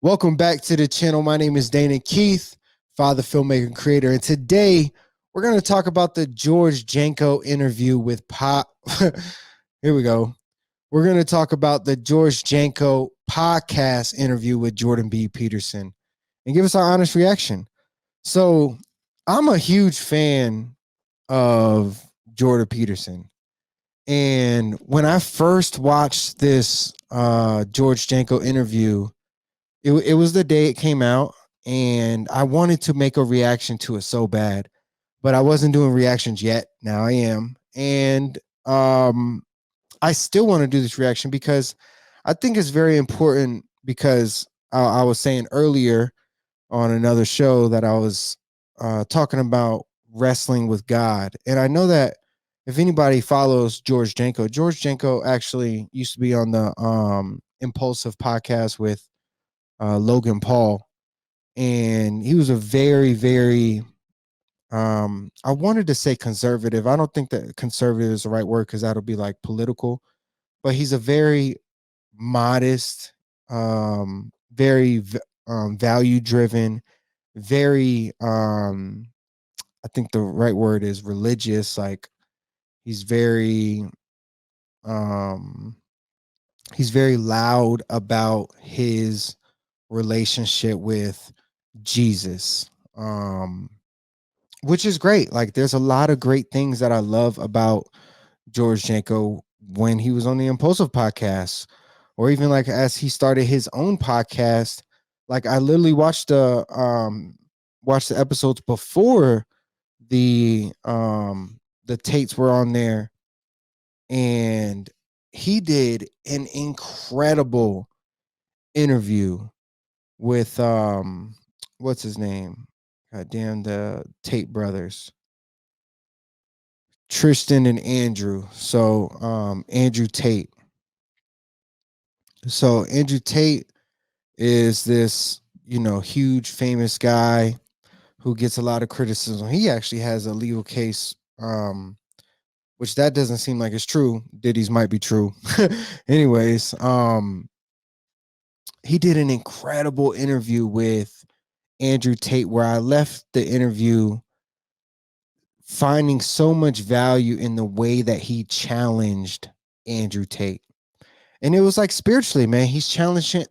Welcome back to the channel. My name is Dana Keith, father, filmmaker, and creator. And today we're going to talk about the George Janko interview with Pop. Here we go. We're going to talk about the George Janko podcast interview with Jordan B. Peterson and give us our honest reaction. So I'm a huge fan of Jordan Peterson. And when I first watched this George Janko interview, it was the day it came out, and I wanted to make a reaction to it so bad, but I wasn't doing reactions yet. Now I am, and I still want to do this reaction because I think it's very important. Because I was saying earlier on another show that I was talking about wrestling with God, and I know that if anybody follows George Janko actually used to be on the Impulsive podcast with Logan Paul, and he was a very, very I wanted to say conservative. I don't think that conservative is the right word because that'll be like political, but he's a very modest, very value driven, very I think the right word is religious. Like he's very um he's very loud about his relationship with Jesus. Which is great. Like there's a lot of great things that I love about George Janko when he was on the Impulsive podcast, or even like as he started his own podcast. Like I literally watched the episodes before the tapes were on there, and he did an incredible interview with what's his name? God damn, the Tate brothers. Tristan and Andrew. So Andrew Tate. So Andrew Tate is this, huge famous guy who gets a lot of criticism. He actually has a legal case, which that doesn't seem like it's true. Diddy's might be true. Anyways, he did an incredible interview with Andrew Tate where I left the interview finding so much value in the way that he challenged Andrew Tate. And it was like spiritually, man. He's challenging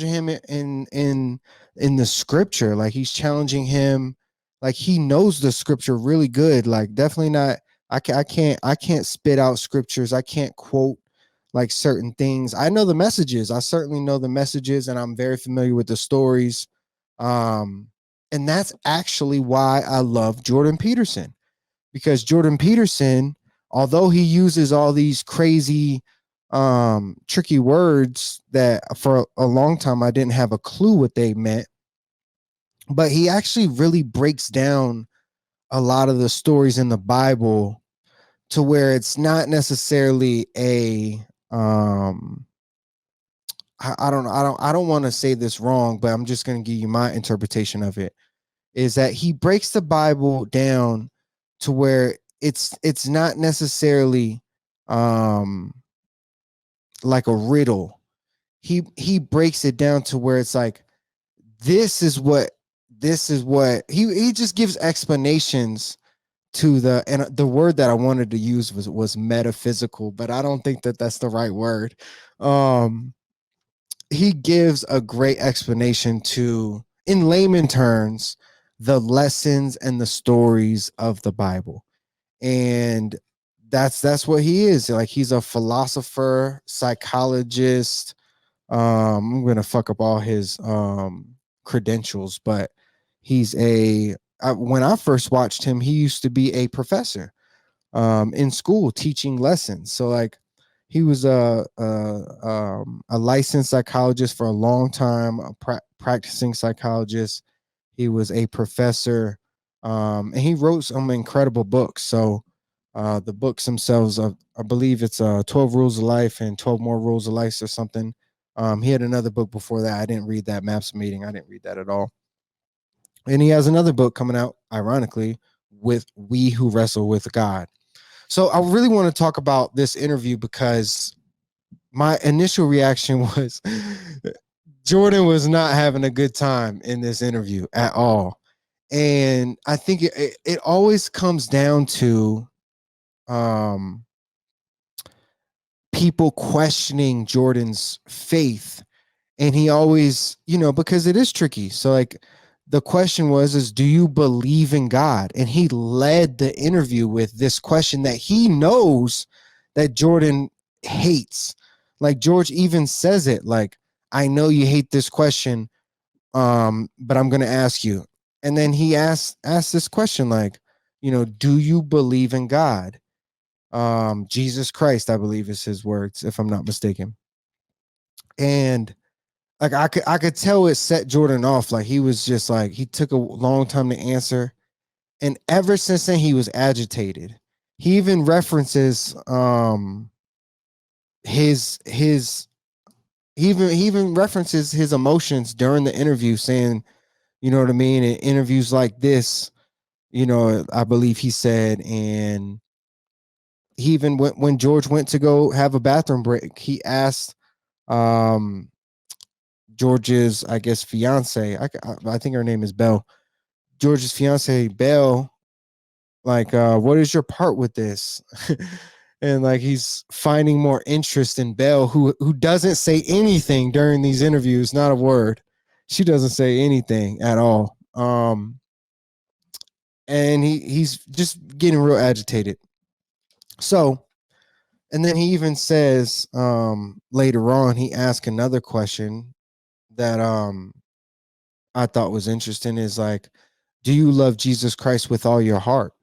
him in the scripture. Like he's challenging him, like he knows the scripture really good. Like definitely not. I can't spit out scriptures. I can't quote like certain things. I know the messages. I certainly know the messages, and I'm very familiar with the stories. Um, and that's actually why I love Jordan Peterson, because Jordan Peterson, although he uses all these crazy tricky words that for a long time I didn't have a clue what they meant, but he actually really breaks down a lot of the stories in the Bible to where it's not necessarily a I don't want to say this wrong, but I'm just going to give you my interpretation of it. Is that he breaks the Bible down to where it's not necessarily um like a riddle. He breaks it down to where it's like this is what he just gives explanations to the word that I wanted to use was metaphysical, but I don't think that that's the right word. Um he gives a great explanation to, in layman terms, the lessons and the stories of the Bible. And that's what he is. Like he's a philosopher, psychologist. I'm gonna fuck up all his credentials, but he's when I first watched him, he used to be a professor in school teaching lessons. So like he was a licensed psychologist for a long time, a practicing psychologist. He was a professor, and he wrote some incredible books. So the books themselves, I believe it's 12 Rules of Life and 12 More Rules of Life or something. He had another book before that. I didn't read that, Maps Meeting. I didn't read that at all. And he has another book coming out, ironically, with We Who Wrestle with God. So I really want to talk about this interview because my initial reaction was Jordan was not having a good time in this interview at all. And I think it always comes down to um, people questioning Jordan's faith. And he always, because it is tricky. So like the question is do you believe in God? And he led the interview with this question that he knows that Jordan hates. Like George even says it, like, I know you hate this question, but I'm gonna ask you. And then he asks this question, like, do you believe in God? Jesus Christ, I believe is his words, if I'm not mistaken. And like I could tell it set Jordan off. Like he was just like he took a long time to answer, and ever since then he was agitated. He even references his he even references his emotions during the interview, saying, you know what I mean, in interviews like this, I believe he said, and he even went when George went to go have a bathroom break, he asked um George's, I guess, fiance. I think her name is Belle. George's fiance, Belle, like, what is your part with this? And like he's finding more interest in Belle, who doesn't say anything during these interviews, not a word. She doesn't say anything at all. And he's just getting real agitated. So, and then he even says later on, he asked another question that I thought was interesting, is like, do you love Jesus Christ with all your heart?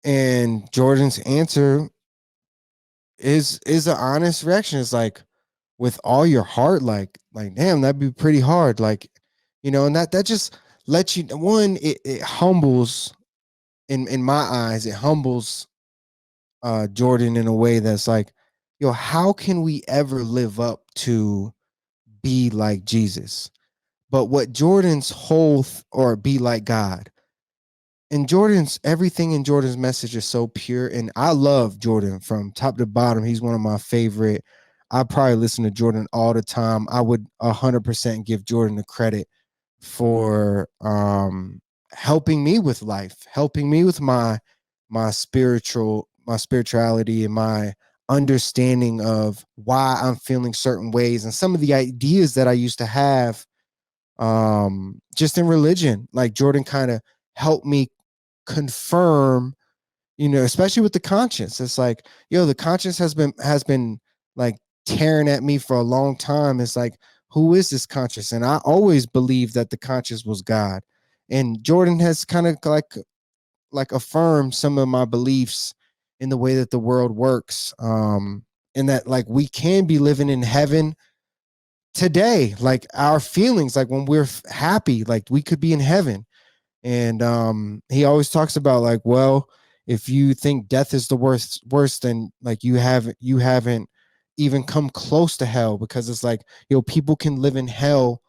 And Jordan's answer is an honest reaction. It's like, with all your heart, like damn, that'd be pretty hard. Like, and that just lets you, one, it humbles, in my eyes, it humbles Jordan in a way that's like, how can we ever live up to be like Jesus? But what Jordan's or be like God. And everything in Jordan's message is so pure. And I love Jordan from top to bottom. He's one of my favorite. I probably listen to Jordan all the time. I would 100% give Jordan the credit for helping me with life, helping me with my spirituality and my understanding of why I'm feeling certain ways and some of the ideas that I used to have just in religion. Like Jordan kind of helped me confirm, especially with the conscience. It's like, the conscience has been like tearing at me for a long time. It's like, who is this conscience? And I always believed that the conscience was God. And Jordan has kind of like affirmed some of my beliefs in the way that the world works. And that like we can be living in heaven today, like our feelings, like when we're happy, like we could be in heaven. And he always talks about like, well, if you think death is the worst, then like you haven't even come close to hell, because it's like, people can live in hell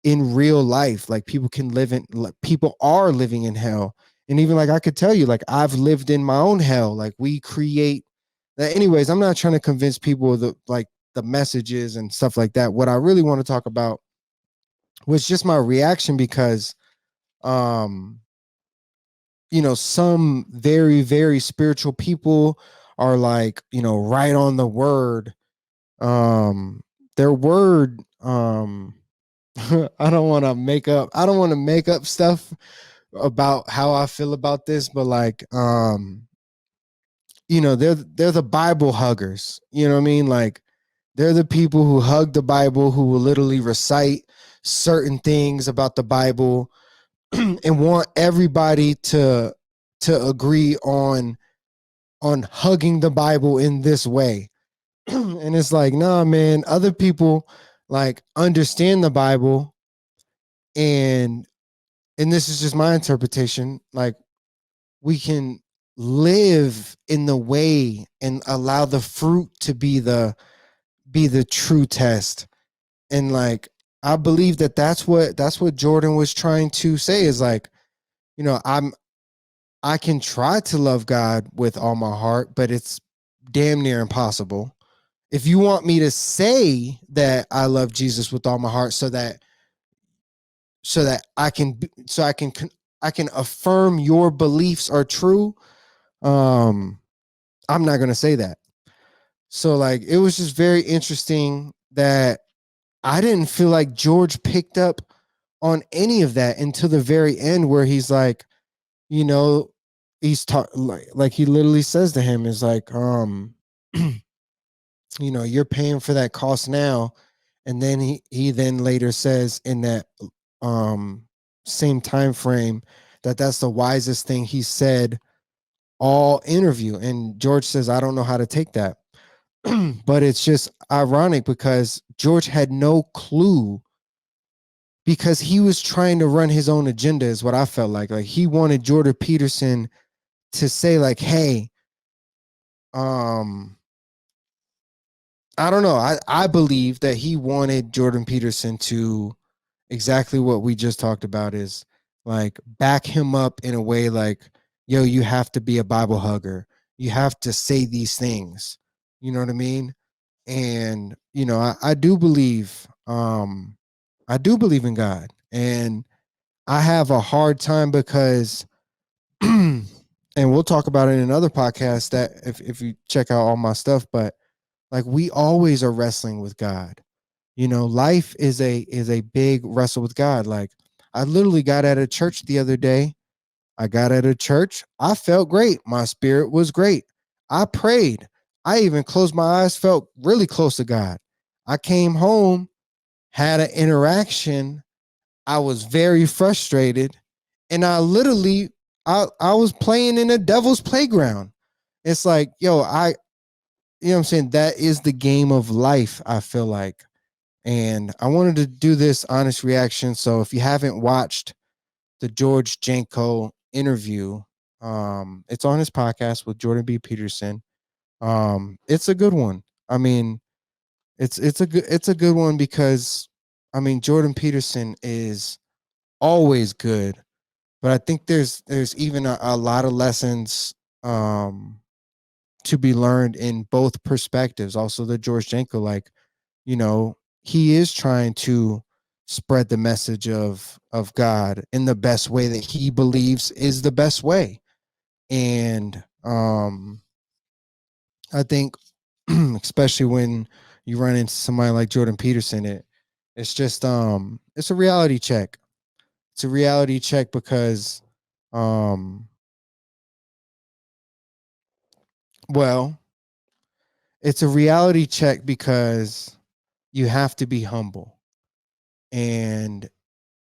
in real life. Like people are living in hell. And even like I could tell you, like I've lived in my own hell. Like we create that. Anyways, I'm not trying to convince people of the messages and stuff like that. What I really want to talk about was just my reaction, because um some very, very spiritual people are like, right on the word. Um, their word, I don't want to make up stuff about how I feel about this, but like, they're the Bible huggers. You know what I mean? Like, they're the people who hug the Bible, who will literally recite certain things about the Bible and want everybody to agree on hugging the Bible in this way. And it's like, nah, man, other people like understand the Bible, and this is just my interpretation, like we can live in the way and allow the fruit to be the true test. And like I believe that that's what Jordan was trying to say, is like, I can try to love God with all my heart, but it's damn near impossible. If you want me to say that I love Jesus with all my heart, so that I can affirm your beliefs are true, um, I'm not gonna say that. So like it was just very interesting that I didn't feel like George picked up on any of that until the very end, where he's like, you know, he's like he literally says to him is like, you know, you're paying for that cost now. And then he then later says in that um same time frame that that's the wisest thing he said all interview. And George says, I don't know how to take that. But it's just ironic because George had no clue, because he was trying to run his own agenda, is what I felt like. Like he wanted Jordan Peterson to say, like, hey, um, I don't know. I believe that he wanted Jordan Peterson to exactly what we just talked about, is like back him up in a way like, yo, you have to be a Bible hugger. You have to say these things. You know what I mean? And, you know, I do believe in God. And I have a hard time because and we'll talk about it in another podcast, that if you check out all my stuff, but like we always are wrestling with God. You know, life is a big wrestle with God. Like I literally got at a church the other day. I got at a church. I felt great. My spirit was great. I prayed. I even closed my eyes, felt really close to God. I came home, had an interaction. I was very frustrated, and I was playing in a devil's playground. It's like, yo, you know what I'm saying? That is the game of life, I feel like. And I wanted to do this honest reaction. So if you haven't watched the George Janko interview, it's on his podcast with Jordan B. Peterson. It's a good one. I mean, it's a good one because I mean Jordan Peterson is always good, but I think there's even a lot of lessons to be learned in both perspectives. Also, the George Janko, like, you know, he is trying to spread the message of God in the best way that he believes is the best way. And I think especially when you run into somebody like Jordan Peterson, it's just it's a reality check. It's a reality check because um well, it's a reality check because you have to be humble. And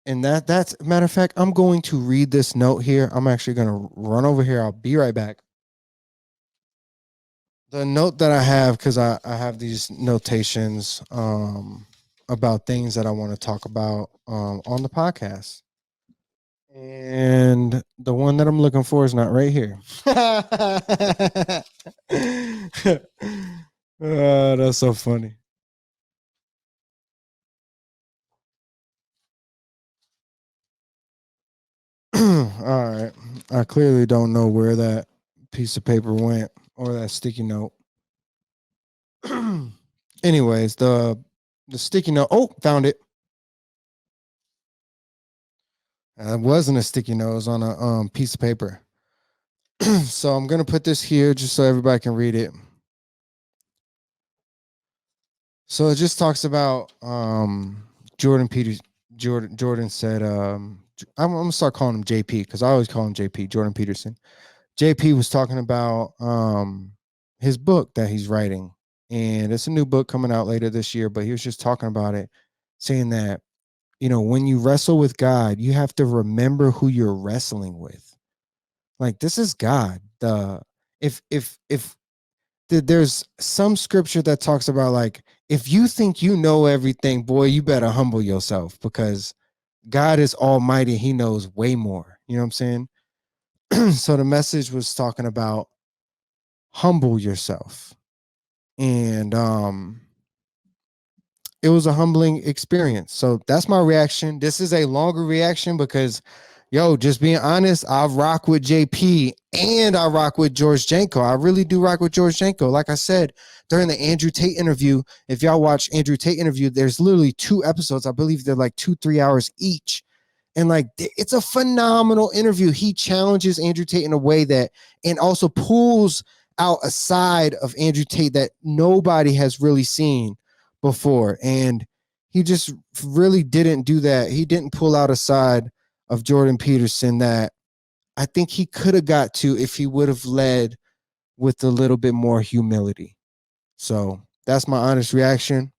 that's matter of fact, I'm going to read this note here. I'm actually going to run over here. I'll be right back. The note that I have, because I have these notations about things that I want to talk about on the podcast. And the one that I'm looking for is not right here. That's so funny. All right. I clearly don't know where that piece of paper went, or that sticky note. Anyways, the sticky note. Oh, found it. It wasn't a sticky note. It was on a piece of paper. So I'm gonna put this here just so everybody can read it. So it just talks about Jordan Peters. Jordan said I'm gonna start calling him JP because I always call him JP, Jordan Peterson. JP was talking about his book that he's writing, and it's a new book coming out later this year. But he was just talking about it, saying that, you know, when you wrestle with God, you have to remember who you're wrestling with. Like this is God. If there's some scripture that talks about, like, if you think you know everything, boy, you better humble yourself, because God is almighty. He knows way more. You know what I'm saying? So the message was talking about humble yourself. And it was a humbling experience. So that's my reaction. This is a longer reaction because Yo, just being honest, I rock with JP and I rock with George Janko. I really do rock with George Janko. Like I said, during the Andrew Tate interview, if y'all watch Andrew Tate interview, there's literally 2 episodes. I believe they're like 2-3 hours each. And like, it's a phenomenal interview. He challenges Andrew Tate in a way that, and also pulls out a side of Andrew Tate that nobody has really seen before. And he just really didn't do that. He didn't pull out a side of Jordan Peterson that I think he could have got to if he would have led with a little bit more humility. So that's my honest reaction.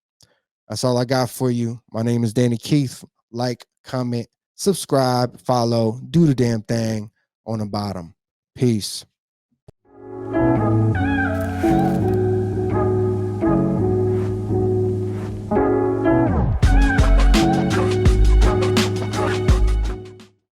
That's all I got for you. My name is Danny Keith. Like, comment, subscribe, follow, do the damn thing on the bottom. Peace.